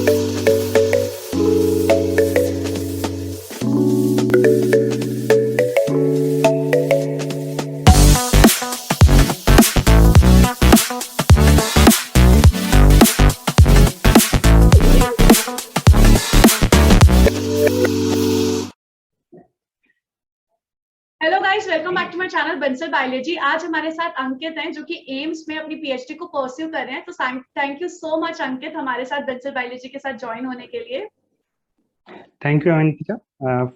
Hello guys, welcome back to my channel Bansal biology. आज हमारे साथ अंकित हैं जो कि एम्स में अपनी पीएचडी को परस्यू कर रहे हैं। तो थैंक यू सो मच अंकित, हमारे साथ बंसल बायोलॉजी के साथ ज्वाइन होने के लिए। Thank you Anita.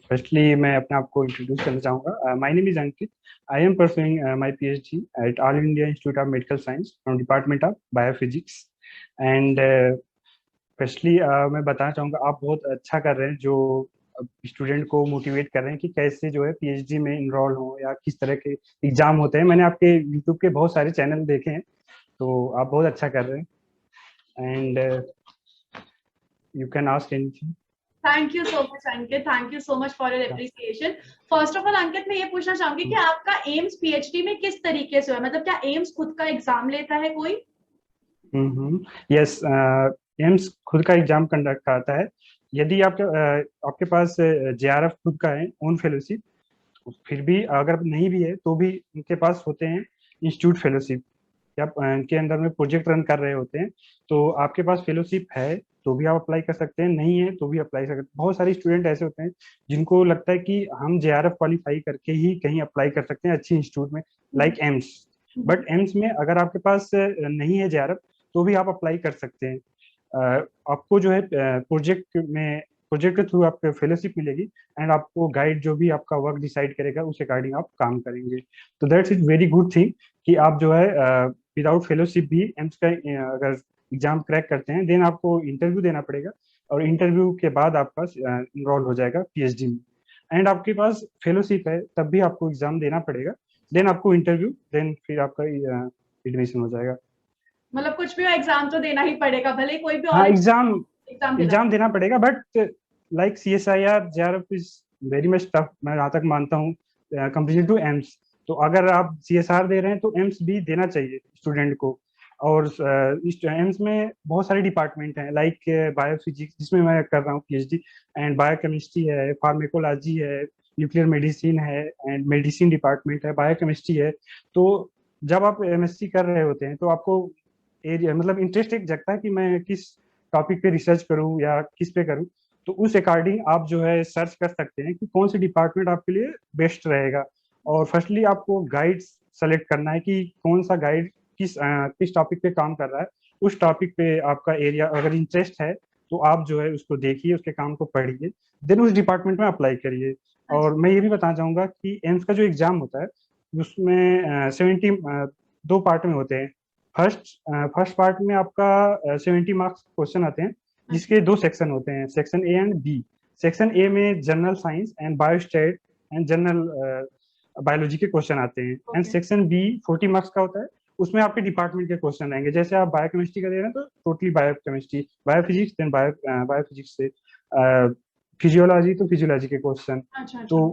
फर्स्टली मैं अपने आप को इंट्रोड्यूस करना चाहूँगा। My name is Ankit. I am pursuing my PhD at all India institute of medical science from department of biophysics. And firstly मैं बताना चाहूँगा आप बहुत अच्छा कर रहे हैं, जो स्टूडेंट को मोटिवेट कर रहे हैं कि कैसे जो है पीएचडी में इनरोल हो या किस तरह के एग्जाम होते हैं। मैंने आपके यूट्यूब के बहुत सारे चैनल देखे हैं, तो आप बहुत अच्छा कर रहे हैं। And you can ask anything. Thank you so much Ankit, thank you so much for your appreciation. First of all Ankit, मैं ये पूछना चाहूंगी कि आपका एम्स पीएचडी में किस तरीके से हुआ, मतलब क्या एम्स खुद का एग्जाम लेता है कोई? यस, एम्स खुद का एग्जाम कंडक्ट करता है। यदि आपके पास जेआरएफ खुद का है, ओन फेलोशिप, फिर भी अगर नहीं भी है तो भी उनके पास होते हैं इंस्टीट्यूट फेलोशिप, या उनके अंदर में प्रोजेक्ट रन कर रहे होते हैं। तो आपके पास फेलोशिप है तो भी आप अप्लाई कर सकते हैं, नहीं है तो भी अप्लाई कर सकते हैं। बहुत सारे स्टूडेंट ऐसे होते हैं जिनको लगता है कि हम जेआरएफ क्वालिफाई करके ही कहीं अप्लाई कर सकते हैं अच्छी इंस्टीट्यूट में, लाइक एम्स। बट एम्स में अगर आपके पास नहीं है जेआरएफ तो भी आप अप्लाई कर सकते हैं। आपको जो है प्रोजेक्ट के थ्रू आपको फेलोशिप मिलेगी, एंड आपको गाइड जो भी आपका वर्क डिसाइड करेगा उस अकॉर्डिंग आप काम करेंगे। तो that's is very good thing कि आप जो है विदाउट फेलोशिप भी एम्स का अगर एग्जाम क्रैक करते हैं, देन आपको इंटरव्यू देना पड़ेगा, और इंटरव्यू के बाद आपका इनरोल हो जाएगा पीएचडी में। एंड आपके पास फेलोशिप है तब भी आपको एग्जाम देना पड़ेगा, देन आपको इंटरव्यू, देन फिर आपका एडमिशन हो जाएगा। मतलब कुछ भी एग्जाम तो देना ही पड़ेगा, भले कोई भी हाँ, और एग्जाम देना पड़ेगा, but like CSIR JRF is very much tough, मैं जहाँ तक मानता हूँ, कंपेयर टू एम्स। तो अगर आप सीएसआर दे रहे हैं तो एम्स भी देना चाहिए स्टूडेंट को। और इस एम्स में बहुत सारे डिपार्टमेंट हैं, लाइक बायोफिजिक्स जिसमें मैं कर रहा हूँ पीएचडी, एंड बायोकेमिस्ट्री है, फार्मेकोलॉजी है, न्यूक्लियर मेडिसिन है, एंड मेडिसिन डिपार्टमेंट है, बायोकेमिस्ट्री है। तो जब आप एमएससी कर रहे होते हैं तो आपको एरिया मतलब इंटरेस्ट एक जगता है कि मैं किस टॉपिक पे रिसर्च करूं या किस पे करूं। तो उस अकॉर्डिंग आप जो है सर्च कर सकते हैं कि कौन सी डिपार्टमेंट आपके लिए बेस्ट रहेगा। और फर्स्टली आपको गाइड सेलेक्ट करना है कि कौन सा गाइड किस टॉपिक पे काम कर रहा है। उस टॉपिक पे आपका एरिया अगर इंटरेस्ट है तो आप जो है उसको देखिए, उसके काम को पढ़िए, देन उस डिपार्टमेंट में अप्लाई करिए। और मैं ये भी बताना चाहूंगा कि एम्स का जो एग्जाम होता है उसमें 70 दो पार्ट में होते हैं। फर्स्ट पार्ट में आपका 70 मार्क्स क्वेश्चन आते हैं, जिसके दो सेक्शन होते हैं, section A and B. Section A में general science and biostat and general biology के क्वेश्चन आते हैं, एंड सेक्शन बी 40 मार्क्स का होता है। उसमें आपके डिपार्टमेंट के क्वेश्चन रहेंगे, जैसे आप बायोकेमिस्ट्री का दे रहे हैं तो totally biochemistry, biophysics then biophysics से फिजियोलॉजी तो फिजियोलॉजी के क्वेश्चन। तो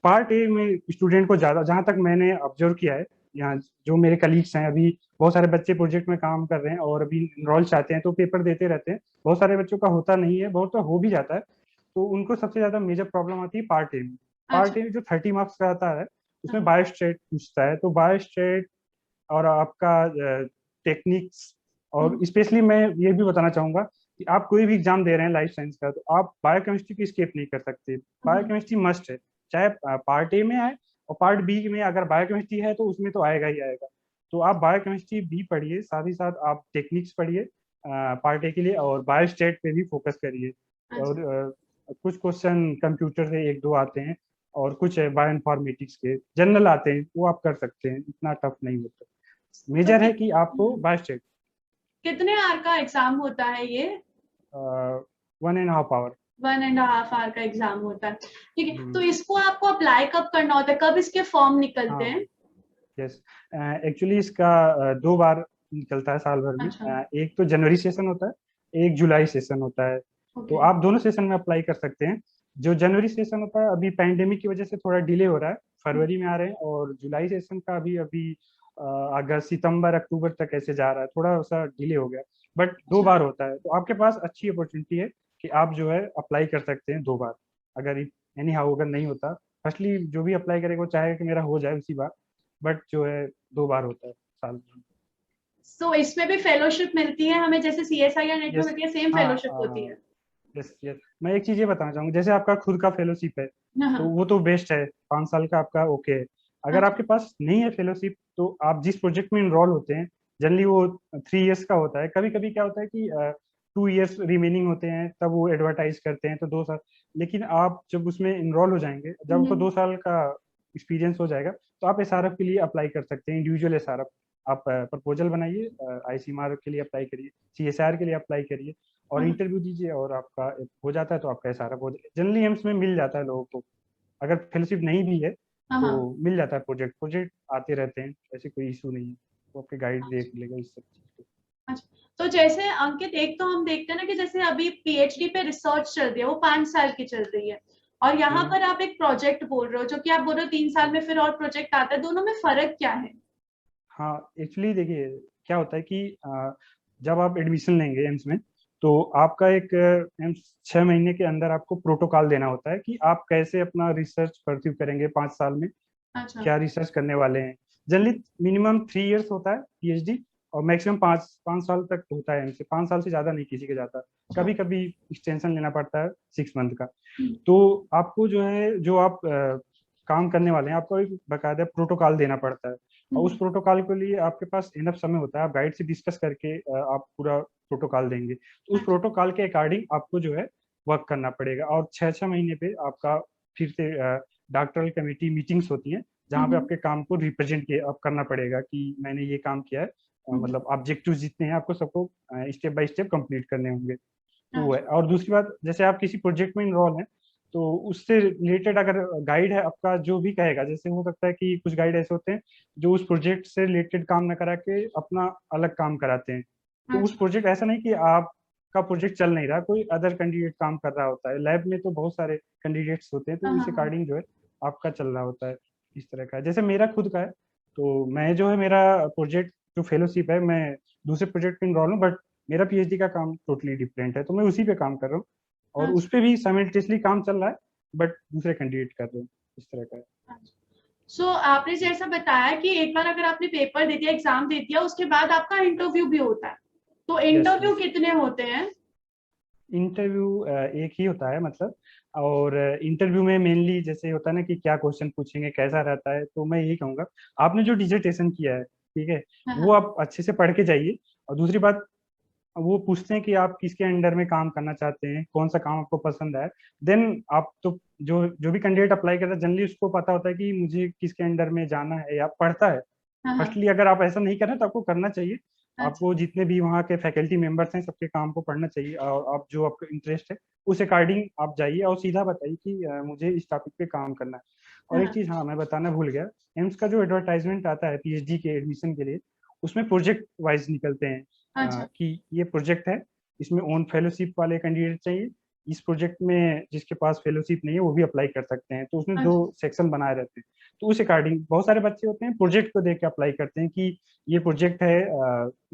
पार्ट ए में स्टूडेंट को ज्यादा, जहां तक मैंने ऑब्जर्व किया है, यहाँ जो मेरे कलीग्स हैं, अभी बहुत सारे बच्चे प्रोजेक्ट में काम कर रहे हैं और अभी इनरोल चाहते हैं तो पेपर देते रहते हैं। बहुत सारे बच्चों का होता नहीं है, बहुत तो हो भी जाता है। तो उनको सबसे ज्यादा मेजर प्रॉब्लम आती है पार्ट ए में। पार्ट ए में जो 30 मार्क्स का आता है उसमें बायोस्टेट पूछता है, तो बायोस्टेट और आपका टेक्निक्स, और स्पेशली मैं ये भी बताना चाहूंगा कि आप कोई भी एग्जाम दे रहे हैं लाइफ साइंस का तो आप बायोकेमिस्ट्री की स्किप नहीं कर सकते। बायोकेमिस्ट्री मस्ट है, चाहे पार्ट ए में आए और पार्ट बी में अगर बायोकेमिस्ट्री है तो उसमें तो आएगा ही आएगा। तो आप बायोकेमिस्ट्री भी पढ़िए, साथ ही साथ आप टेक्निक्स पढ़िए पार्ट ए के लिए, और बायोस्टेट पे भी फोकस करिए। और कुछ क्वेश्चन कंप्यूटर से एक दो आते हैं, और कुछ बायो इन्फॉर्मेटिक्स के जनरल आते हैं, वो आप कर सकते हैं, इतना टफ नहीं होता। मेजर है कि आपको बायोस्टेट। कितने आवर का एग्जाम होता है ये? 1.5 आवर। 1.5 आवर का एग्जाम होता है, ठीक है। तो इसको आपको अप्लाई कब करना होता है, कब इसके फॉर्म निकलते हैं? यस, एक्चुअली इसका 2 बार निकलता है साल भर में। एक तो जनवरी सेशन होता है, एक जुलाई सेशन होता है। तो आप दोनों सेशन में अप्लाई कर सकते हैं। जो जनवरी सेशन होता है अभी पैंडेमिक की वजह से थोड़ा डिले हो रहा है, फरवरी में आ रहे हैं, और जुलाई सेशन का अभी अभी अगस्त सितंबर अक्टूबर तक ऐसे जा रहा है, थोड़ा सा डिले हो गया। बट 2 बार होता है, तो आपके पास अच्छी अपॉर्चुनिटी है कि आप जो है अप्लाई कर सकते हैं 2 बार। अगर एनी हाउ अगर नहीं होता, फर्स्टली जो भी अप्लाई करेगा वो चाहेगा कि मेरा हो जाए उसी बार, बट जो है 2 बार होता है साल में। सो इसमें भी फेलोशिप मिलती है हमें, जैसे CSIR नेट में यस। मिलती है, सेम हाँ फेलोशिप होती है? Yes yes. मैं एक चीज ये बताना चाहूंगा, जैसे आपका खुद का फेलोशिप है हाँ तो हाँ। वो तो बेस्ट है, 5 साल का आपका ओके है। अगर अच्छा। आपके पास नहीं है फेलोशिप तो आप जिस प्रोजेक्ट में इनरोल होते हैं, जनरली वो 3 इयर्स का होता है। कभी कभी क्या होता है कि 2 इयर्स रिमेनिंग होते हैं, तब वो एडवर्टाइज करते हैं तो 2 साल। लेकिन आप जब उसमें इनरोल हो जाएंगे, जब आपको 2 साल का एक्सपीरियंस हो जाएगा, तो आप SRF के लिए अप्लाई कर सकते हैं, इंडिविजुअल SRF। आप प्रपोजल बनाइए, ICMR के लिए अप्लाई करिए, CSR के लिए अप्लाई करिए, और हाँ इंटरव्यू दीजिए, और आपका हो जाता है तो आपका SRF हो जाए। जनरली एम्स में मिल जाता है लोगों को, अगर फेलोशिप नहीं भी है हाँ तो हाँ। मिल जाता है। प्रोजेक्ट प्रोजेक्ट आते रहते हैं, ऐसे कोई इशू नहीं है, वो आपके गाइड देख लेगा इस सब चीज को। अच्छा, तो जैसे अंकित, एक तो हम देखते हैं ना कि जैसे अभी PhD पे रिसर्च चल रही है, वो 5 साल की चल रही है, और यहाँ हम्म। पर आप एक प्रोजेक्ट बोल रहे हो, जो कि आप बोल रहे हो 3 साल में फिर और प्रोजेक्ट आता है, दोनों में फर्क क्या है? हाँ एक्चुअली देखिए, क्या होता है कि जब आप एडमिशन लेंगे एम्स में, तो आपका एक एम्स 6 महीने के अंदर आपको प्रोटोकॉल देना होता है कि आप कैसे अपना रिसर्च परस्यू करेंगे 5 साल में, अच्छा। क्या रिसर्च करने वाले हैं। जनरली मिनिमम 3 इयर्स होता है PhD, और मैक्सिमम 5 साल तक होता है। इनसे 5 साल से ज्यादा नहीं किसी के जाता, अच्छा। कभी कभी एक्सटेंशन लेना पड़ता है 6 मंथ का। हम्म। तो आपको जो है, जो आप काम करने वाले हैं, आपको एक बकायदा प्रोटोकॉल देना पड़ता है, और उस हम्म। प्रोटोकॉल के लिए आपके पास इनफ समय होता है। आप गाइड से डिस्कस करके आप पूरा प्रोटोकॉल देंगे, तो उस अच्छा। प्रोटोकॉल के अकॉर्डिंग आपको जो है वर्क करना पड़ेगा। और 6 6 महीने पे आपका फिर से डॉक्टरल कमेटी मीटिंग्स होती हैं, जहाँ पे हम्म। आपके काम को रिप्रेजेंट किया आप करना पड़ेगा कि मैंने ये काम किया है। हम्म। मतलब ऑब्जेक्टिव जितने हैं आपको सबको स्टेप बाय स्टेप कंप्लीट करने होंगे। तो वो है। अच्छा। और दूसरी बात, जैसे आप किसी प्रोजेक्ट में इनरोल हैं, तो उससे रिलेटेड अगर गाइड है आपका जो भी कहेगा, जैसे हो सकता है कि कुछ गाइड ऐसे होते हैं जो उस प्रोजेक्ट से रिलेटेड काम ना करा के अपना अलग काम कराते हैं। तो उस अच्छा। प्रोजेक्ट, ऐसा नहीं कि आपका प्रोजेक्ट चल नहीं रहा, कोई अदर कैंडिडेट काम कर रहा होता है। लैब में तो बहुत सारे कैंडिडेट्स होते हैं, हाँ तो हाँ इस हाँ। अकॉर्डिंग जो है आपका चल रहा होता है। इस तरह का है। जैसे मेरा खुद का है, तो मैं जो है, मेरा प्रोजेक्ट जो फेलोशिप है, मैं दूसरे प्रोजेक्ट में इनरोल हूँ, बट मेरा PhD का काम टोटली डिफरेंट है, तो मैं उसी पे काम कर रहा हूँ। और उस अच्छा। पे भी साइमल्टेनियसली काम चल रहा है, बट दूसरे कैंडिडेट कर रहे हैं। इस तरह का है। सो आपने जैसा बताया कि एक बार अगर आपने पेपर दे दिया, एग्जाम दे दिया, उसके बाद आपका इंटरव्यू भी होता है, तो यस इंटरव्यू यस। कितने होते हैं? इंटरव्यू एक ही होता है मतलब। और इंटरव्यू में मेनली जैसे होता है ना कि क्या क्वेश्चन पूछेंगे, कैसा रहता है, तो मैं यही कहूँगा, आपने जो डिजर्टेशन किया है, ठीक है, हाँ वो हाँ। आप अच्छे से पढ़ के जाइए। और दूसरी बात, वो पूछते हैं कि आप किसके अंडर में काम करना चाहते हैं, कौन सा काम आपको पसंद है। देन आप तो, जो जो भी कैंडिडेट अप्लाई करता है, जनरली उसको पता होता है कि मुझे किसके अंडर में जाना है, या पढ़ता है। हाँ हाँ। फर्स्टली अगर आप ऐसा नहीं कर रहे तो आपको करना चाहिए। अच्छा। आपको जितने भी वहाँ के फैकल्टी मेंबर्स हैं, सबके काम को पढ़ना चाहिए, और आप जो आपको इंटरेस्ट है उस अकॉर्डिंग आप जाइए, और सीधा बताइए कि मुझे इस टॉपिक पे काम करना है। और हाँ एक हाँ। चीज़, हाँ, मैं बताना भूल गया, एम्स का जो एडवर्टाइजमेंट आता है PhD के एडमिशन के लिए, उसमें प्रोजेक्ट वाइज निकलते हैं अच्छा। कि ये प्रोजेक्ट है, इसमें ओन फेलोशिप वाले कैंडिडेट चाहिए, इस प्रोजेक्ट में जिसके पास फेलोशिप नहीं है वो भी अप्लाई कर सकते हैं। तो उसमें दो अच्छा। सेक्शन बनाए रहते हैं। तो उस अकॉर्डिंग बहुत सारे बच्चे होते हैं, प्रोजेक्ट को देख के अप्लाई करते हैं कि ये प्रोजेक्ट है,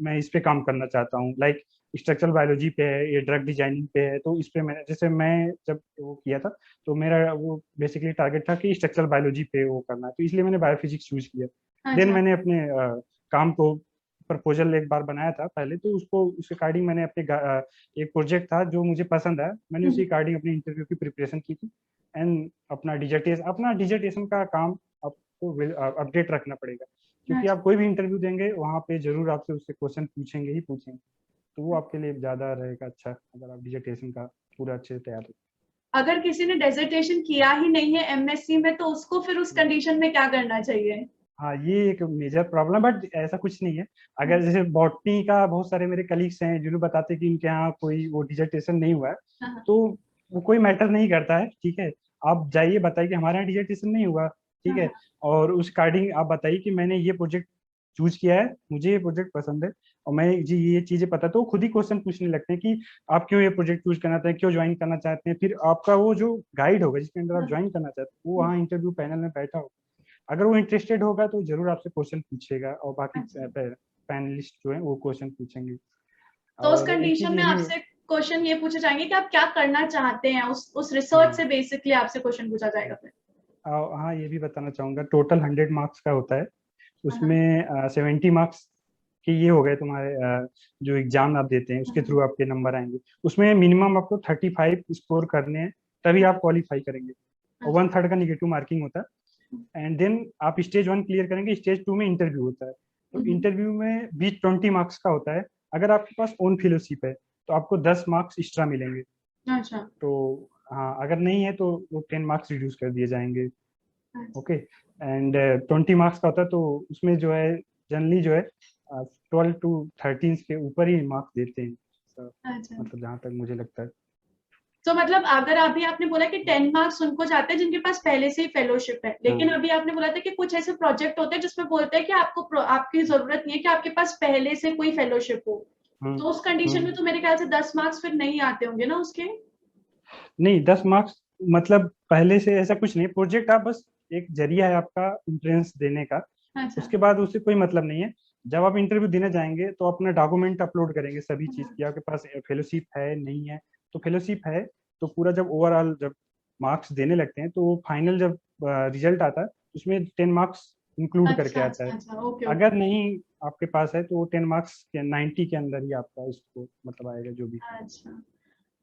मैं इस पे काम करना चाहता हूँ। लाइक स्ट्रक्चरल बायोलॉजी पे है, ये ड्रग डिजाइनिंग पे है, तो इस पे मैंने, जैसे मैं जब वो किया था, तो मेरा वो बेसिकली टारगेट था कि स्ट्रक्चरल बायोलॉजी पे वो करना है, तो इसलिए मैंने बायोफिजिक्स चूज किया। देन अच्छा। मैंने अपने काम को, प्रपोजल एक बार बनाया था पहले, तो उसको उस अकॉर्डिंग मैंने अपने एक प्रोजेक्ट था जो मुझे पसंद आया, मैंने उसी अकॉर्डिंग अपनी इंटरव्यू की प्रिपरेशन की थी। एंड अपना डिजर्टेशन का काम आपको अपडेट रखना पड़ेगा, क्योंकि अच्छा। आप कोई भी इंटरव्यू देंगे वहाँ पे जरूर आपसे उससे क्वेश्चन पूछेंगे ही पूछेंगे। तो वो आपके लिए ज्यादा रहेगा अच्छा, अगर आप डिजर्टेशन का पूरा अच्छे से तैयार अगर किसी ने डेजर्टेशन किया ही नहीं है MSc में, तो उसको फिर उस हो। कंडीशन में क्या करना चाहिए? हाँ, ये एक मेजर प्रॉब्लम, बट ऐसा कुछ नहीं है। अगर जैसे बॉटनी का बहुत सारे मेरे कलीग्स हैं जिन्होंने बताते हैं कि इनके यहाँ कोई वो डिजर्टेशन नहीं हुआ है, हाँ हाँ। तो वो कोई मैटर नहीं करता है, ठीक है। आप जाइए, बताइए कि हमारे यहाँ डिजर्टेशन नहीं हुआ, ठीक हाँ है, हाँ। और उस अकॉर्डिंग आप बताइए कि मैंने ये प्रोजेक्ट चूज किया है, मुझे ये प्रोजेक्ट पसंद है, और मैं जी ये चीजें पता, तो वो खुद ही क्वेश्चन पूछने लगते हैं कि आप क्यों ये प्रोजेक्ट चूज करना चाहते हैं, क्यों ज्वाइन करना चाहते हैं। फिर आपका वो जो गाइड होगा जिसके अंदर आप हाँ ज्वाइन करना चाहते हैं, वो हाँ। वहाँ इंटरव्यू पैनल में बैठा होगा। अगर वो इंटरेस्टेड होगा तो जरूर आपसे क्वेश्चन पूछेगा, और बाकी अच्छा। पैनलिस्ट जो है वो क्वेश्चन पूछेंगे। तो उस और एक चीज कंडीशन में ये भी आपसे क्वेश्चन ये पूछे जाएंगे कि आप क्या करना चाहते हैं, उस रिसर्च हाँ से बेसिकली आपसे क्वेश्चन पूछा जाएगा फिर। हाँ, ये भी बताना चाहूंगा, टोटल 100 मार्क्स का होता है। हाँ हाँ उसमें 70 मार्क्स के ये हो गए तुम्हारे, जो एग्जाम आप देते हैं उसके हाँ, थ्रू आपके नंबर आएंगे। उसमें मिनिमम आपको 35 स्कोर करने हैं, तभी आप क्वालिफाई करेंगे। और अच्छा। 1/3 का निगेटिव मार्किंग होता है। एंड देन आप स्टेज 1 क्लियर करेंगे, स्टेज 2 में इंटरव्यू होता है। तो हम्म, इंटरव्यू में भी 20 मार्क्स का होता है। अगर आपके पास ओन फेलोशिप है तो आपको 10 मार्क्स एक्स्ट्रा मिलेंगे। अच्छा तो हाँ, अगर नहीं है तो वो 10 मार्क्स रिड्यूस कर दिए जाएंगे। अच्छा ओके। एंड 20 मार्क्स का होता है, तो उसमें जो है जनरली जो है 12 to 13 के ऊपर ही मार्क्स देते हैं। So, अच्छा। मतलब जहाँ तक मुझे लगता है। तो मतलब अगर अभी आपने बोला कि 10 मार्क्स उनको जाते हैं जिनके पास पहले से ही फेलोशिप है, लेकिन हाँ अभी आपने बोला था कि कुछ ऐसे प्रोजेक्ट होते हैं जिसमें बोलते हैं कि आपकी जरूरत नहीं है कि आपके पास पहले से कोई फेलोशिप हो। हम्म तो उस कंडीशन में हम्म तो मेरे ख्याल से 10 मार्क्स फिर नहीं आते होंगे ना उसके। नहीं, 10 मार्क्स मतलब पहले से ऐसा कुछ नहीं, प्रोजेक्ट आप बस एक जरिया है आपका एंट्रेंस देने का। अच्छा। उसके बाद उससे कोई मतलब नहीं है। जब आप इंटरव्यू देने जाएंगे तो अपना डॉक्यूमेंट अपलोड करेंगे, सभी चीज हाँ, की आपके पास फेलोशिप है नहीं है। तो फेलोशिप है तो पूरा जब ओवरऑल जब मार्क्स देने लगते हैं तो वो फाइनल जब रिजल्ट आता है उसमें 10 मार्क्स इंक्लूड करके अच्छा आता अच्छा है। अच्छा, ओके अगर ओके। नहीं आपके पास है तो वो 10 मार्क्स के 90 के अंदर ही आपका इसको मतलब आएगा जो भी। अच्छा।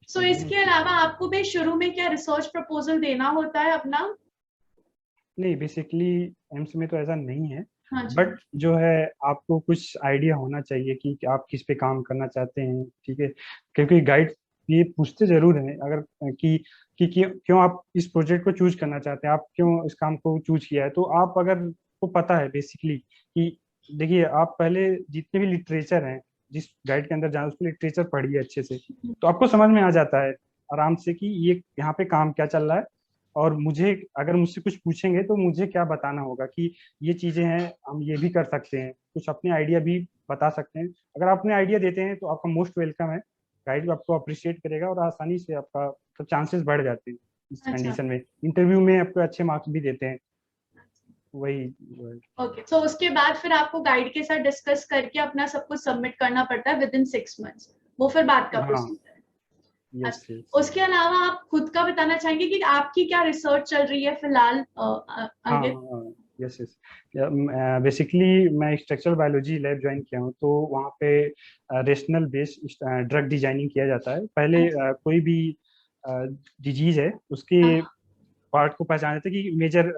सो समझ रहे हैं इसके उस चीज अलावा को? आपको भी शुरू में क्या रिसर्च प्रपोजल देना होता है अपना? नहीं, बेसिकली एम्स में तो ऐसा नहीं है। हाँ जी। बट जो है आपको कुछ आइडिया होना चाहिए कि आप किस पे काम करना चाहते हैं, ठीक है। क्योंकि गाइड ये पूछते जरूर हैं अगर कि क्यों आप इस प्रोजेक्ट को चूज करना चाहते हैं, आप क्यों इस काम को चूज किया है। तो आप अगर को पता है बेसिकली कि देखिए आप पहले जितने भी लिटरेचर हैं, जिस गाइड के अंदर जाए उसको लिटरेचर पढ़िए अच्छे से, तो आपको समझ में आ जाता है आराम से कि ये यहाँ पे काम क्या चल रहा है। और मुझे अगर मुझसे कुछ पूछेंगे तो मुझे क्या बताना होगा कि ये चीजें हैं, हम ये भी कर सकते हैं, कुछ अपने आइडिया भी बता सकते हैं। अगर आप अपने आइडिया देते हैं तो आपका मोस्ट वेलकम है। गाइड आपको अप्रिशिएट करेगा और आसानी से आपका तो चांसेस बढ़ जाते हैं इस अच्छा। कंडीशन में। इंटरव्यू में आपको अच्छे मार्क्स भी देते हैं। वही। ओके, तो उसके बाद फिर आपको गाइड के साथ डिस्कस करके अपना सब कुछ सबमिट करना पड़ता है विद इन 6 मंथ्स। वो फिर बात का हाँ। प्रोसीजर है। यस अच्छा, यस। उसके अलावा आप खुद का बताना चाहेंगे कि आपकी क्या रिसर्च चल रही है फिलहाल हाँ अंकित? हाँ। Yes yes. बेसिकली मैं स्ट्रक्चरल बायोलॉजी लैब ज्वाइन किया हूँ, तो वहाँ पे रेशनल बेस्ड ड्रग डिजाइनिंग किया जाता है। पहले अच्छा। कोई भी डिजीज है उसके हाँ पार्ट को पहचाना जाता है कि मेजर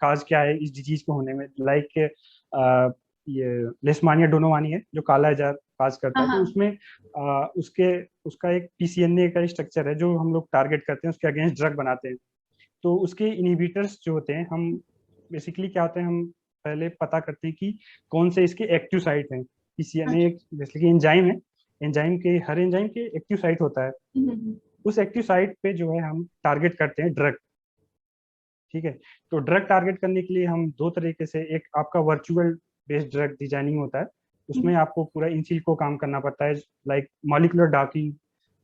काज क्या है इस डिजीज को होने में। लाइक ये लेशमानिया डोनोवानी है जो काला आजार काज करता हाँ है, तो हाँ। उसमें उसके उसका एक पीसीएनए का स्ट्रक्चर है जो हम लोग टारगेट करते हैं, उसके अगेंस्ट ड्रग बनाते हैं। तो उसके इनिबिटर्स जो होते हैं, हम बेसिकली क्या होते हैं, हम पहले पता करते हैं कि कौन से इसके एक्टिव साइट हैं। पीसीएनए अच्छा। एक जैसे कि एंजाइम है, एंजाइम के हर एंजाइम के एक्टिव साइट होता है। हम्म। उस एक्टिव साइट पे जो है हम टारगेट करते हैं ड्रग, ठीक है। तो ड्रग टारगेट करने के लिए हम दो तरीके से, एक आपका वर्चुअल बेस्ड ड्रग डिजाइनिंग होता है, उसमें आपको पूरा इन सिलिको काम करना पड़ता है। लाइक मॉलिक्यूलर डाकिंग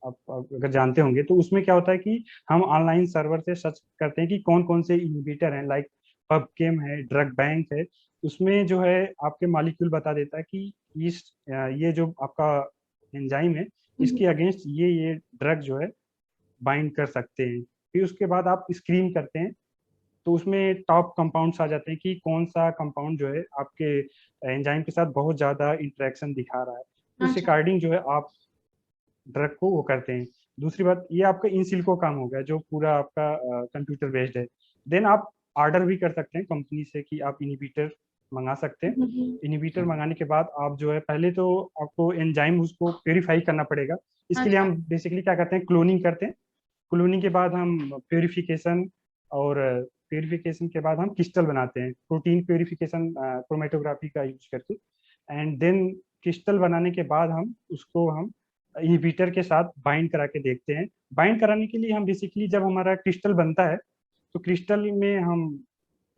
आप अगर जानते होंगे, तो उसमें क्या होता है कि हम ऑनलाइन सर्वर से सर्च करते हैं कि कौन कौन से इनहिबिटर हैं। लाइक पबकेम है, ड्रग बैंक है, उसमें जो है आपके मॉलिक्यूल बता देता है कि इस ये जो आपका एंजाइम है इसके अगेंस्ट ये ड्रग जो है बाइंड कर सकते हैं। फिर उसके बाद आप स्क्रीन करते हैं, तो उसमें टॉप कंपाउंड्स आ जाते हैं कि कौन सा कंपाउंड जो है आपके एंजाइम के साथ बहुत ज्यादा इंटरेक्शन दिखा रहा है। उस अच्छा। अकॉर्डिंग जो है आप ड्रग को वो करते हैं। दूसरी बात, ये आपका इन सिल्को काम हो गया जो पूरा आपका कंप्यूटर बेस्ड है। देन आप ऑर्डर भी कर सकते हैं कंपनी से कि आप इनिबिटर मंगा सकते हैं। इनिबिटर मंगाने के बाद आप जो है पहले तो आपको एंजाइम उसको प्योरीफाई करना पड़ेगा। इसके लिए अच्छा। हम बेसिकली क्या करते हैं, क्लोनिंग करते हैं। क्लोनिंग के बाद हम प्योरीफिकेशन, और प्योरीफिकेशन के बाद हम क्रिस्टल बनाते हैं, प्रोटीन प्योरीफिकेशन क्रोमेटोग्राफी का यूज करके। एंड देन क्रिस्टल बनाने के बाद हम इनहिबिटर के साथ बाइंड करा के देखते हैं। बाइंड कराने के लिए हम बेसिकली जब हमारा क्रिस्टल बनता है तो क्रिस्टल में हम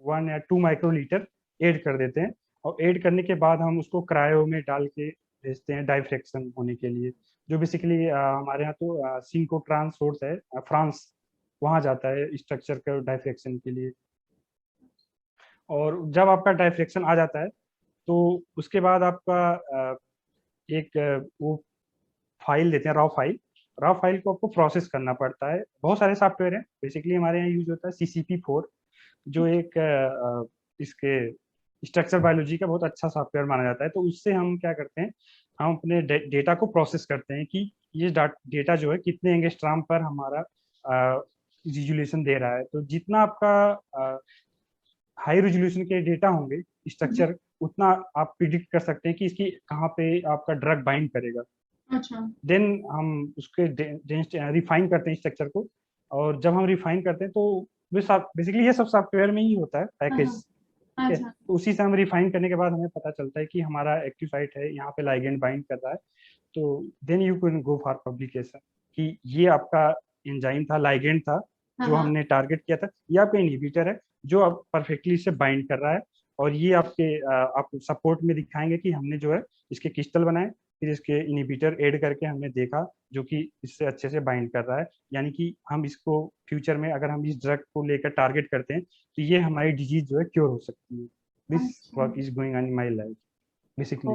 1 या 2 माइक्रोलीटर ऐड कर देते हैं। और ऐड करने के बाद हम उसको क्रायो में डाल के भेजते हैं डाइफ्रेक्शन होने के लिए। जो बेसिकली हमारे यहाँ तो सिंकोट्रांस सोर्स है, फ्रांस, वहाँ जाता है स्ट्रक्चर का डाइफ्रेक्शन के लिए। और जब आपका डाइफ्रेक्शन आ जाता है तो उसके बाद आपका एक वो फाइल देते हैं, रॉ फाइल को आपको प्रोसेस करना पड़ता है। बहुत सारे सॉफ्टवेयर हैं, बेसिकली हमारे यहाँ यूज होता है CCP4, जो एक इसके स्ट्रक्चर बायोलॉजी का बहुत अच्छा सॉफ्टवेयर माना जाता है। तो उससे हम क्या करते हैं, हम अपने डेटा को प्रोसेस करते हैं कि ये डेटा जो है कितने एंगस्ट्रॉम पर हमारा रिजोल्यूशन दे रहा है। तो जितना आपका हाई रेजोल्यूशन के डेटा होंगे स्ट्रक्चर, उतना आप प्रिडिक्ट कर सकते हैं कि इसकी कहाँ पे आपका ड्रग बाइंड करेगा। अच्छा। देन हम उसके रिफाइन करते हैं स्ट्रक्चर को, और जब हम रिफाइन करते हैं तो बेसिकली ये सब सॉफ्टवेयर में ही होता है पैकेज। ठीक है, अच्छा। तो उसी से हम रिफाइन करने के बाद हमें पता चलता है कि हमारा एक्टिव साइट है, यहाँ पे लाइगेंड बाइंड कर रहा है। तो then you can go for publication कि ये आपका एंजाइम था, लाइगेंड था जो हमने टारगेट किया था, ये आपका इनहिबिटर है जो अब परफेक्टली से बाइंड कर रहा है। और ये आप सपोर्ट में दिखाएंगे कि हमने जो है इसके क्रिस्टल बनाए, फिर इसके इनहिबिटर ऐड करके हमने देखा जो कि इससे अच्छे से बाइंड कर रहा है। यानी कि हम इसको फ्यूचर में अगर हम इस ड्रग को लेकर टारगेट करते हैं तो ये हमारी डिजीज जो है क्योर हो सकती है। This work is going on in my life basically.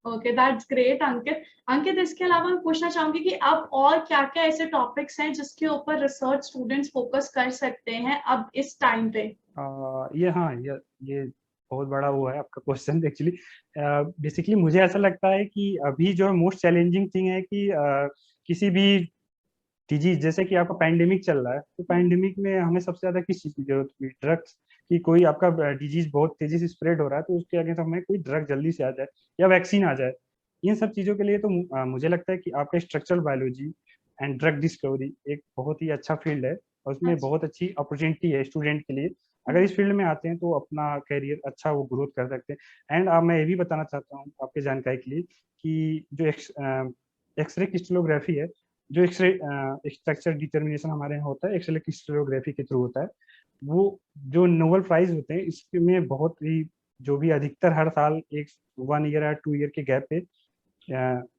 Okay, that's great Ankit. Ankit, इसके अलावा मैं पूछना चाहूंगी कि अब और क्या क्या ऐसे टॉपिक्स हैं जिसके ऊपर रिसर्च स्टूडेंट्स फोकस कर सकते हैं अब इस टाइम पे? ये बहुत बड़ा वो है आपका क्वेश्चन एक्चुअली। बेसिकली मुझे ऐसा लगता है कि अभी जो मोस्ट चैलेंजिंग थिंग है कि किसी भी डिजीज, जैसे कि आपका पैंडेमिक चल रहा है, तो पैंडेमिक में हमें सबसे ज्यादा किस चीज की जरूरत हुई? ड्रग्स की। कोई आपका डिजीज बहुत तेजी से स्प्रेड हो रहा है तो उसके आगे हमें कोई ड्रग जल्दी से आ जाए या वैक्सीन आ जाए। इन सब चीजों के लिए तो मुझे लगता है कि आपका structural biology and drug discovery एक बहुत ही अच्छा फील्ड है, और उसमें बहुत अच्छी अपॉर्चुनिटी है स्टूडेंट के लिए। अगर इस फील्ड में आते हैं तो अपना करियर अच्छा वो ग्रोथ कर सकते हैं। एंड मैं ये भी बताना चाहता हूँ आपके जानकारी के लिए कि जो एक्सरे क्रिस्टलोग्राफी है, जो एक्सरे स्ट्रक्चर डिटर्मिनेशन हमारे यहाँ होता है एक्सरे क्रिस्टलोग्राफी के थ्रू होता है, वो जो नोबेल प्राइज होते हैं इसमें बहुत ही, जो भी अधिकतर हर साल एक 1 ईयर या 2 ईयर के गैप पे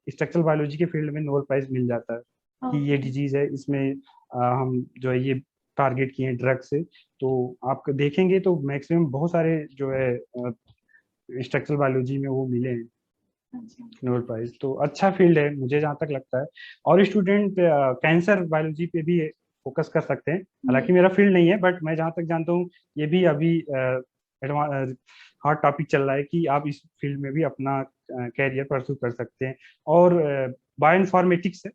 स्ट्रक्चरल बायोलॉजी के फील्ड में नोबेल प्राइज मिल जाता है कि ये डिजीज है, इसमें हम जो है ये टारगेट किए हैं ड्रग से। तो आप देखेंगे तो मैक्सिमम बहुत सारे जो है स्ट्रक्चरल बायोलॉजी में वो मिले हैं नोबेल प्राइज। तो अच्छा फील्ड है मुझे जहाँ तक लगता है। और स्टूडेंट कैंसर बायोलॉजी पे भी फोकस कर सकते हैं, हालांकि मेरा फील्ड नहीं है, बट मैं जहाँ तक जानता हूँ ये भी अभी हॉट टॉपिक चल रहा है कि आप इस फील्ड में भी अपना कैरियर परस्यू कर सकते हैं। और बायो इन्फॉर्मेटिक्स है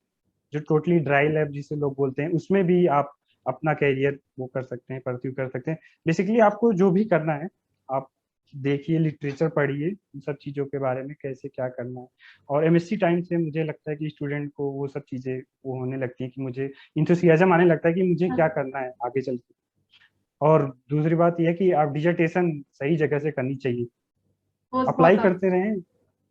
जो टोटली ड्राई लैब जिसे लोग बोलते हैं, उसमें भी आप अपना कैरियर वो कर सकते हैं, परस्यू कर सकते हैं। बेसिकली आपको जो भी करना है आप देखिए, लिटरेचर पढ़िए इन सब चीज़ों के बारे में, कैसे क्या करना है। और MSc टाइम से मुझे लगता है कि स्टूडेंट को वो सब चीज़ें वो होने लगती है कि मुझे इंथुसियाज्म आने लगता है कि मुझे क्या करना है आगे चल के। और दूसरी बात यह है कि आप डिजर्टेशन सही जगह से करनी चाहिए, अप्लाई करते रहें।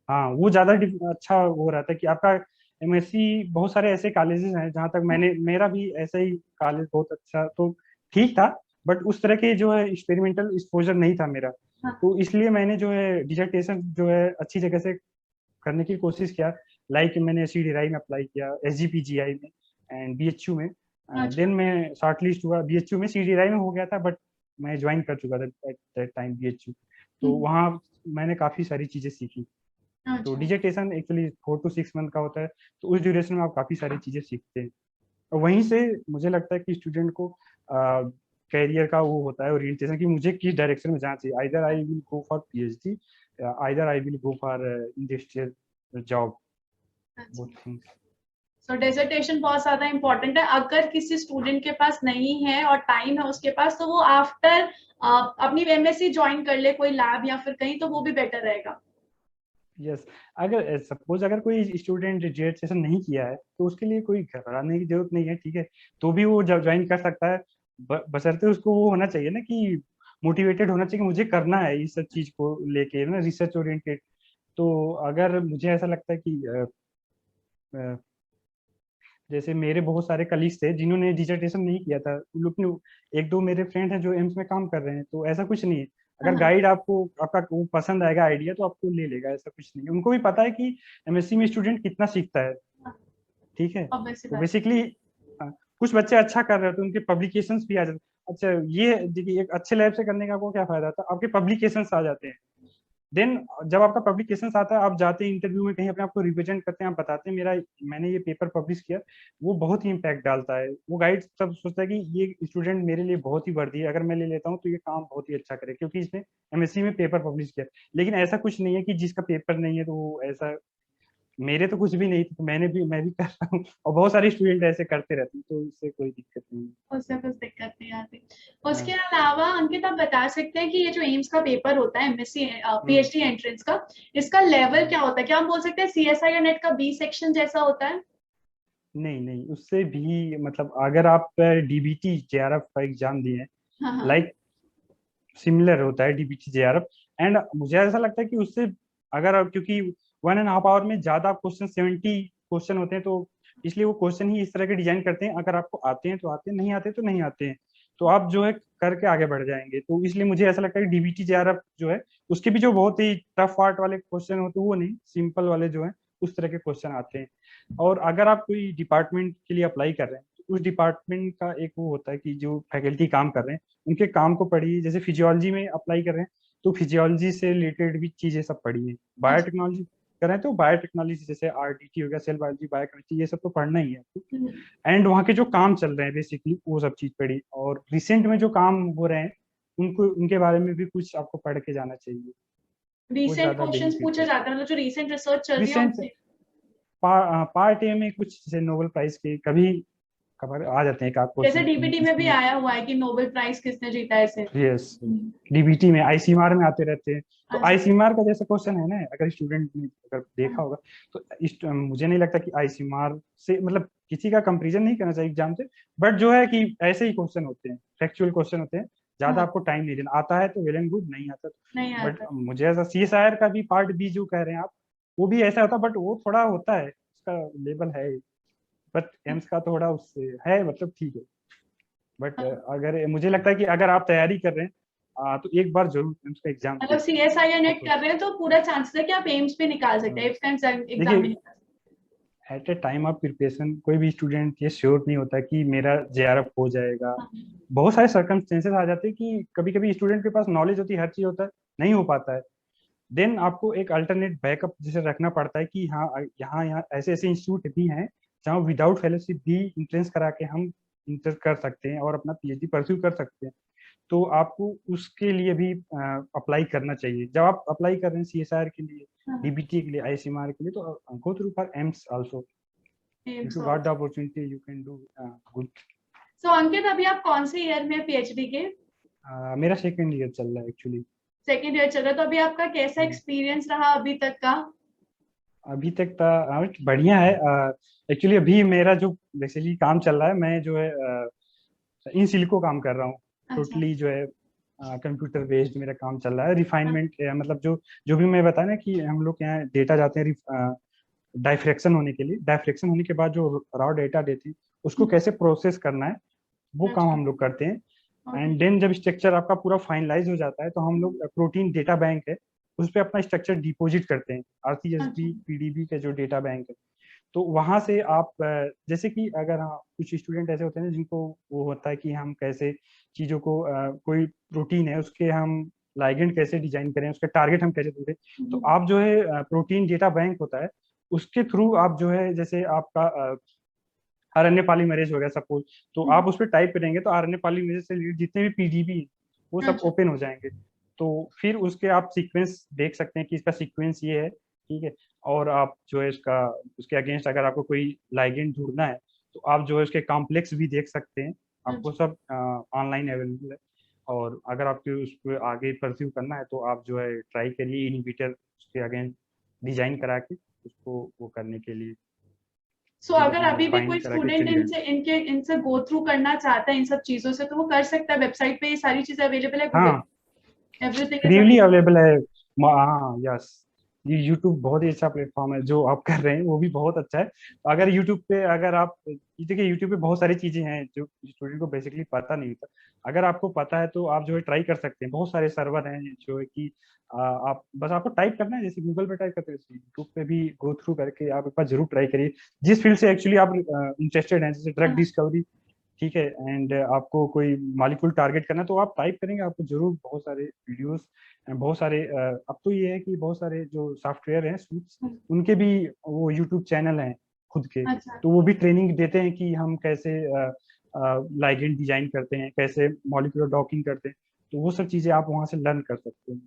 हाँ, वो ज़्यादा अच्छा हो रहा था कि आपका MSc, बहुत सारे ऐसे कॉलेजेस हैं जहाँ तक मेरा भी ऐसा ही कॉलेज बहुत अच्छा तो ठीक था, बट उस तरह के जो है एक्सपेरिमेंटल एक्सपोजर नहीं था मेरा। तो इसलिए मैंने जो है डिजर्टेशन जो है अच्छी जगह से करने की कोशिश किया। लाइक मैंने CDRI में अप्लाई किया, SGPGI में एंड BHU में। देन मैं शॉर्ट लिस्ट हुआ BHU में, CDRI में हो गया था बट मैं ज्वाइन कर चुका था एट दैट टाइम BHU। तो वहाँ मैंने काफ़ी सारी चीज़ें सीखी। तो डिजर्टेशन एक्चुअली 4 to 6 मंथ का होता है, तो उस ड्यूरेशन में आप काफ़ी सारी चीज़ें सीखते हैं। और वहीं से मुझे लगता है कि स्टूडेंट को कैरियर का वो होता है ओरिएंटेशन कि मुझे किस डायरेक्शन में जाना चाहिए। Either I will go for PhD, either I will go for industrial job, both things. So dissertation बहुत ज्यादा इंपॉर्टेंट है। अगर किसी स्टूडेंट के पास नहीं है और टाइम है उसके पास, तो वो आफ्टर अपनी MSc ज्वाइन कर ले कोई लैब या फिर कहीं, तो वो भी बेटर रहेगा। यस, अगर सपोज अगर कोई स्टूडेंट डिजर्टेशन नहीं किया है तो उसके लिए कोई घबराने की जरूरत नहीं है, ठीक है, तो भी वो ज्वाइन कर सकता है। बशर्ते उसको वो होना चाहिए ना कि मोटिवेटेड होना चाहिए कि मुझे करना है इस सब चीज को लेके ना, रिसर्च ओरिएंटेड। तो अगर मुझे ऐसा लगता है कि जैसे मेरे बहुत सारे कलीग्स थे जिन्होंने डिजर्टेशन नहीं किया था, उन लोग ने, एक दो मेरे फ्रेंड हैं जो एम्स में काम कर रहे हैं, तो ऐसा कुछ नहीं है। अगर गाइड आपको आपका वो पसंद आएगा आइडिया तो आपको ले लेगा, ऐसा कुछ नहीं है। उनको भी पता है कि MSc में स्टूडेंट कितना सीखता है, ठीक है। तो बेसिकली कुछ बच्चे अच्छा कर रहे हैं तो उनके पब्लिकेशंस भी आ जाते हैं। अच्छा, ये देखिए, एक अच्छे लैब से करने का आपको क्या फायदा था, आपके पब्लिकेशंस आ जाते हैं। देन जब आपका पब्लिकेशन आता है, आप जाते हैं इंटरव्यू में, कहीं अपने आप को रिप्रेजेंट करते हैं, आप बताते हैं मैंने ये पेपर पब्लिश किया, वो बहुत ही इम्पैक्ट डालता है। वो गाइड सब सोचता है कि ये स्टूडेंट मेरे लिए बहुत ही वर्दी है, अगर मैं ले लेता हूँ तो ये काम बहुत ही अच्छा करे, क्योंकि इसने एमएससी में पेपर पब्लिश किया। लेकिन ऐसा कुछ नहीं है कि जिसका पेपर नहीं है तो वो ऐसा, मेरे तो कुछ भी नहीं थी, तो मैं भी कर रहा हूँ, और बहुत सारे स्टूडेंट ऐसे करते रहते हैं, तो इससे कोई दिक्कत नहीं है। उससे कुछ दिक्कत नहीं आती। उसके हाँ। अलावा अंकित आप बता सकते हैं कि ये जो एम्स का पेपर होता है एमएससी हम्म। पीएचडी एंट्रेंस का, इसका लेवल क्या होता है? क्या हम बोल सकते हैं सीएसआई या नेट का बी सेक्शन जैसा होता है? नहीं नहीं, उससे भी मतलब अगर आप डीबीटी जेआरएफ का एग्जाम दिए, हाँ हाँ। लाइक सिमिलर होता है डीबीटी जेआरएफ। एंड मुझे ऐसा लगता है कि उससे अगर आप, क्योंकि 1.5 आवर में ज्यादा क्वेश्चन 70 क्वेश्चन होते हैं, तो इसलिए वो क्वेश्चन ही इस तरह के डिजाइन करते हैं, अगर आपको आते हैं तो आते हैं, नहीं आते तो नहीं आते हैं, तो आप जो है करके आगे बढ़ जाएंगे। तो इसलिए मुझे ऐसा लगता है कि डीबीटी जेआरएफ जो है, उसके भी जो बहुत ही टफ पार्ट वाले क्वेश्चन होते हैं वो नहीं, सिंपल वाले जो है उस तरह के क्वेश्चन आते हैं। और अगर आप कोई डिपार्टमेंट के लिए अप्लाई कर रहे हैं, तो उस डिपार्टमेंट का एक वो होता है कि जो फैकल्टी काम कर रहे हैं उनके काम को पढ़िए। जैसे फिजियोलॉजी में अप्लाई कर रहे हैं तो फिजियोलॉजी से रिलेटेड भी चीजें सब पढ़िए। अच्छा। बायोटेक्नोलॉजी कर रहे हैं तो बायोटेक्नोलॉजी, जैसे आरडीटी हो गया, सेल बायोलॉजी, बायोकेमिस्ट्री, ये सब तो पढ़ना ही है आपको। हम्म। एंड वहाँ के जो काम चल रहे हैं बेसिकली वो सब चीज पढ़ी, और रिसेंट में जो काम हो रहे हैं उनको, उनके बारे में भी कुछ आपको पढ़ के जाना चाहिए। वो रिसेंट ज्यादा क्वेश्चंस बेनिफिट पूछे है। जाते हैं, मतलब जो रिसेंट रिसर्च चल रही है रिसेंट उनसे? पार्ट ए में कुछ जैसे नोबेल प्राइज के कभी कभार आ जाते हैं एक आध जैसे क्वेश्चन डीबीटी में भी इसमें। आया हुआ है कि नोबेल प्राइज किसने जीता है इसे। यस, डीबीटी में आईसीएमआर में आते रहते हैं। तो अच्छा। आईसीएमआर का जैसा क्वेश्चन है ना, अगर स्टूडेंट ने अगर देखा होगा, तो मुझे नहीं लगता कि आईसीएमआर से मतलब किसी का कंपैरिजन नहीं करना चाहिए एग्जाम से, बट जो है कि ऐसे ही क्वेश्चन होते हैं, फैक्चुअल क्वेश्चन होते हैं, ज्यादा हाँ, आपको टाइम नहीं देना, आता है तो वेल एंड गुड, नहीं आता तो। नहीं बट आता। मुझे ऐसा सीएसआईआर का भी पार्ट बी जो कह रहे हैं आप, वो भी ऐसा होता, बट वो थोड़ा होता है, उसका लेवल है, बट एम्स का थोड़ा उससे है, मतलब ठीक है। बट अगर मुझे लगता है कि अगर आप तैयारी कर रहे हैं, तो एक बार जरूर एम्स का एग्जाम मतलब दे। सीएसआई या नेट बहुत कर रहे हैं तो पूरा चांसेस है कि आप एम्स भी निकाल सकते हैं, हाँ, एम्स का एग्जाम भी देखिए निकाल at a time of preparation कोई भी स्टूडेंट ये श्योर नहीं होता कि मेरा जेआरएफ हो जाएगा। सकते हैं। बहुत सारे सर्कमस्टेंसेस आ जाते हैं कि कभी कभी स्टूडेंट के पास नॉलेज होती है, हर चीज होता है, नहीं हो पाता है। देन आपको एक अल्टरनेट बैकअप जैसे रखना पड़ता है कि हाँ, यहाँ यहाँ ऐसे ऐसे इंस्टीट्यूट भी हैं जहाँ विदाउट फेलोशिप भी इंट्रेंस करा के हम इंटर कर सकते हैं और अपना पीएचडी परस्यू कर सकते हैं। तो आपको उसके लिए भी अप्लाई करना चाहिए। जब आप अप्लाई कर रहे हैं सीएसआर के लिए, हाँ, डीबीटी के लिए, आईसीएमआर के लिए, तो go through for AIIMS also. If AIIMS you got the opportunity you can do good. So Ankit अभी आप कौन से ईयर में पीएचडी के? मेरा सेकंड ईयर चल रहा है एक्चुअली। सेकेंड ईयर चल रहा है, तो अभी आपका कैसा एक्सपीरियंस रहा अभी तक का? अभी तक तो बढ़िया है। एक्चुअली अभी मेरा जो बेसिकली काम चल रहा है, मैं जो है इन सिलिको काम कर रहा हूँ। अच्छा। टोटली जो है कंप्यूटर बेस्ड मेरा काम चल रहा है। हाँ, रिफाइनमेंट मतलब जो जो भी मैं बताया ना कि हम लोग के यहाँ डेटा जाते हैं डाइफ्रैक्शन होने के लिए, डाइफ्रैक्शन होने के बाद जो रॉ डेटा देते हैं उसको कैसे प्रोसेस करना है, वो काम अच्छा। हम लोग करते हैं। ओके। एंड देन जब स्ट्रक्चर आपका पूरा फाइनलाइज हो जाता है तो हम लोग प्रोटीन डेटा बैंक है उस पर अपना स्ट्रक्चर डिपॉजिट करते हैं, अच्छा। आरसीएसबी पीडीबी का जो डेटा बैंक है। तो वहां से आप जैसे कि अगर हाँ, कुछ स्टूडेंट ऐसे होते हैं जिनको वो होता है कि हम कैसे चीजों को कोई प्रोटीन है उसके हम लाइगेंड कैसे डिजाइन करें, उसके टारगेट हम कैसे ढूंढें। तो आप जो है प्रोटीन डेटा बैंक होता है उसके थ्रू आप जो है, जैसे आपका आरएनए पॉलीमरेज हो गया सपोज, तो आप उस पर टाइप करेंगे तो आरएनए पॉलीमरेज से रिलेटेड जितने भी पीडीबी वो सब अच्छा। ओपन हो जाएंगे। तो फिर उसके आप सीक्वेंस देख सकते हैं कि इसका सीक्वेंस ये है, ठीक है। और आप जो है इसका, उसके अगेंस्ट अगर आपको कोई लाइगेंड ढूंढना है तो आप जो है उसके कॉम्प्लेक्स भी देख सकते हैं, आपको अच्छा। सब ऑनलाइन अवेलेबल है। और अगर आपको उसको आगे परस्यू करना है तो आप जो है ट्राई करिए इनहिबिटर उसके अगेंस्ट डिजाइन करा के उसको वो करने के लिए, सो अगर अभी भी फाइंड कोई करा के उससे स्टूडेंट लिगेंड। इनसे गो थ्रू करना चाहता है इन सब चीजों से, तो वो कर सकता है? वेबसाइट पे ये सारी चीजें अवेलेबल है, गूगल हाँ, पे everything is freely available? Available है। हाँ यस, ये यूट्यूब बहुत ही अच्छा प्लेटफॉर्म है, जो आप कर रहे हैं वो भी बहुत अच्छा है। अगर यूट्यूब पे अगर आप देखिए, यूट्यूब पे बहुत सारी चीजें हैं जो स्टूडेंट को बेसिकली पता नहीं होता। अगर आपको पता है तो आप जो है ट्राई कर सकते हैं। बहुत सारे सर्वर हैं जो है कि आप बस आपको टाइप करना है, जैसे गूगल पे टाइप करते हैं यूट्यूब पे भी गो थ्रू करके आप एक बार जरूर ट्राई करिए। जिस फील्ड से एक्चुअली आप इंटरेस्टेड हैं, जैसे ड्रग डिस्कवरी, ठीक है, एंड आपको कोई मॉलिक्यूल टारगेट करना है तो आप टाइप करेंगे, आपको जरूर बहुत सारे वीडियोस बहुत सारे अब तो ये है कि बहुत सारे जो सॉफ्टवेयर हैं सूट्स, उनके भी वो यूट्यूब चैनल हैं खुद के, अच्छा। तो वो भी ट्रेनिंग देते हैं कि हम कैसे लाइगेंड डिजाइन करते हैं, कैसे मॉलिक्यूलर डॉकिंग करते हैं, तो वो सब चीजें आप वहाँ से लर्न कर सकते हैं,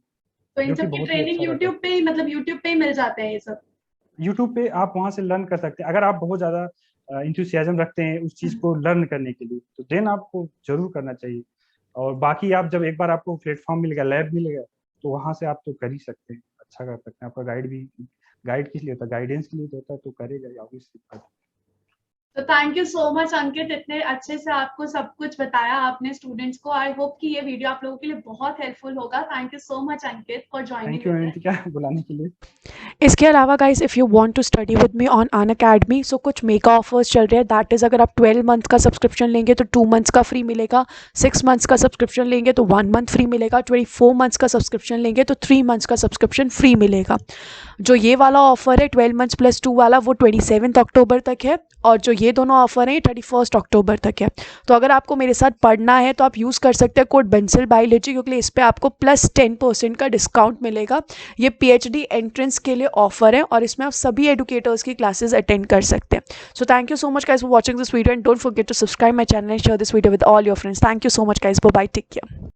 तो इन जो कि सब की बहुत ही ट्रेनिंग अच्छा रहता है। यूट्यूब पे ही, मतलब यूट्यूब पे ही मिल जाते हैं ये सब? यूट्यूब पे आप वहाँ से लर्न कर सकते हैं, अगर आप बहुत ज्यादा इंथुसियाज्म रखते हैं उस चीज को लर्न करने के लिए, तो देन आपको जरूर करना चाहिए। और बाकी आप जब एक बार आपको प्लेटफॉर्म मिलेगा, लैब मिलेगा, तो वहाँ से आप तो कर ही सकते हैं, अच्छा कर सकते हैं। आपका गाइड भी, गाइड किस लिए होता है, गाइडेंस के लिए होता है, तो करेगा ही ऑब्वियसली। तो थैंक यू सो मच अंकित, इतने अच्छे से आपको सब कुछ बताया आपने स्टूडेंट्स को। आई होप कि ये वीडियो आप लोगों के लिए बहुत हेल्पफुल होगा। Thank you so much Ankit for thank joining you with us. Anitika बुलाने के लिए। इसके अलावा guys, if you want to study with me on Unacademy, so कुछ मेगा ऑफर्स चल रहे हैं। दैट इज़, अगर आप 12 मंथ का सब्सक्रिप्शन लेंगे तो 2 मंथ्स का फ्री मिलेगा, 6 मंथ्स का सब्सक्रिप्शन लेंगे तो 1 मंथ फ्री मिलेगा, 24 मंथ्स का सब्सक्रिप्शन लेंगे तो 3 मंथ्स का सब्सक्रिप्शन फ्री मिलेगा। जो ये वाला ऑफर है 12 मंथ्स प्लस 2 वाला, वो 27 अक्टूबर तक है, और जो ये दोनों ऑफर हैं 31 अक्टूबर तक है। तो अगर आपको मेरे साथ पढ़ना है तो आप यूज़ कर सकते हैं कोड बेंसिल बायोलॉजी, क्योंकि इस पर आपको प्लस 10% का डिस्काउंट मिलेगा। ये PhD एंट्रेंस के लिए ऑफर है और इसमें आप सभी एडुकेटर्स की क्लासेस अटेंड कर सकते हैं। So thank you so much guys for watching this video, and don't forget to subscribe my channel and share this video with all your friends. Thank you so much guys, bye, take care.